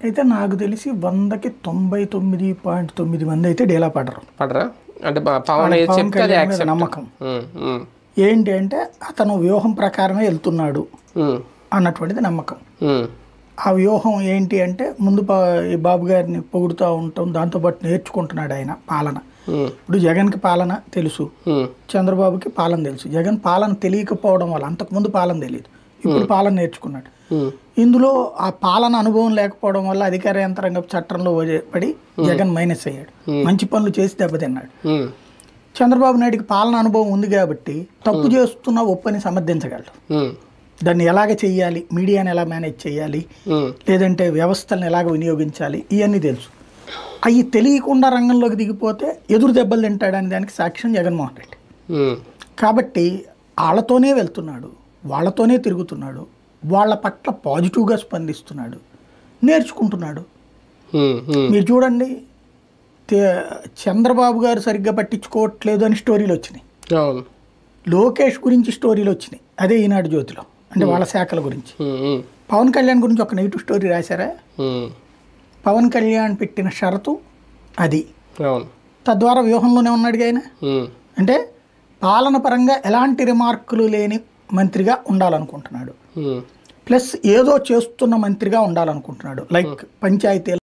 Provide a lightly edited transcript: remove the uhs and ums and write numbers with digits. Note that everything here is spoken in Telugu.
వరకైతే నాకు తెలిసి 100కి 99.9 మంది అయితే డీలా పడరా అంటే పవన్ నమ్మకం ఏంటి అంటే అతను వ్యూహం ప్రకారమే వెళ్తున్నాడు అన్నటువంటిది నమ్మకం. ఆ వ్యూహం ఏంటి అంటే ముందు ఈ బాబు గారిని పొగుడుతూ ఉంటాం, దాంతోపాటు నేర్చుకుంటున్నాడు ఆయన పాలన. ఇప్పుడు జగన్కి పాలన తెలుసు, చంద్రబాబుకి పాలన తెలుసు. జగన్ పాలన తెలియకపోవడం వల్ల అంతకుముందు పాలన తెలియదు, ఇప్పుడు పాలన నేర్చుకున్నాడు. ఇందులో ఆ పాలన అనుభవం లేకపోవడం వల్ల అధికార యంత్రాంగ చట్టంలో పడి జగన్ మైనస్ అయ్యాడు, మంచి పనులు చేసి దెబ్బతిన్నాడు. చంద్రబాబు నాయుడికి పాలన అనుభవం ఉంది కాబట్టి తప్పు చేస్తున్న ఒప్పని సమర్థించగలడు. దాన్ని ఎలాగ చెయ్యాలి, మీడియాని ఎలా మేనేజ్ చేయాలి, లేదంటే వ్యవస్థలను ఎలాగ వినియోగించాలి, ఇవన్నీ తెలుసు. అవి తెలియకుండా రంగంలోకి దిగిపోతే ఎదురు దెబ్బలు తింటాడని దానికి సాక్ష్యం జగన్మోహన్ రెడ్డి. కాబట్టి వాళ్ళతోనే వెళ్తున్నాడు, వాళ్ళతోనే తిరుగుతున్నాడు, వాళ్ళ పట్ల పాజిటివ్గా స్పందిస్తున్నాడు, నేర్చుకుంటున్నాడు. మీరు చూడండి, చంద్రబాబు గారు సరిగ్గా పట్టించుకోవట్లేదు అని స్టోరీలు వచ్చినాయి, లోకేష్ గురించి స్టోరీలు వచ్చినాయి, అదే ఈనాడు జ్యోతిలో, అంటే వాళ్ళ శాఖల గురించి. పవన్ కళ్యాణ్ గురించి ఒక నెగిటివ్ స్టోరీ రాశారా? పవన్ కళ్యాణ్ పెట్టిన షరతు అది, తద్వారా వ్యూహంలోనే ఉన్నాడు ఆయన. అంటే పాలన పరంగా ఎలాంటి రిమార్కులు లేని మంత్రిగా ఉండాలనుకుంటున్నాడు, ప్లస్ ఏదో చేస్తున్న మంత్రిగా ఉండాలనుకుంటున్నాడు. లైక్ పంచాయతీ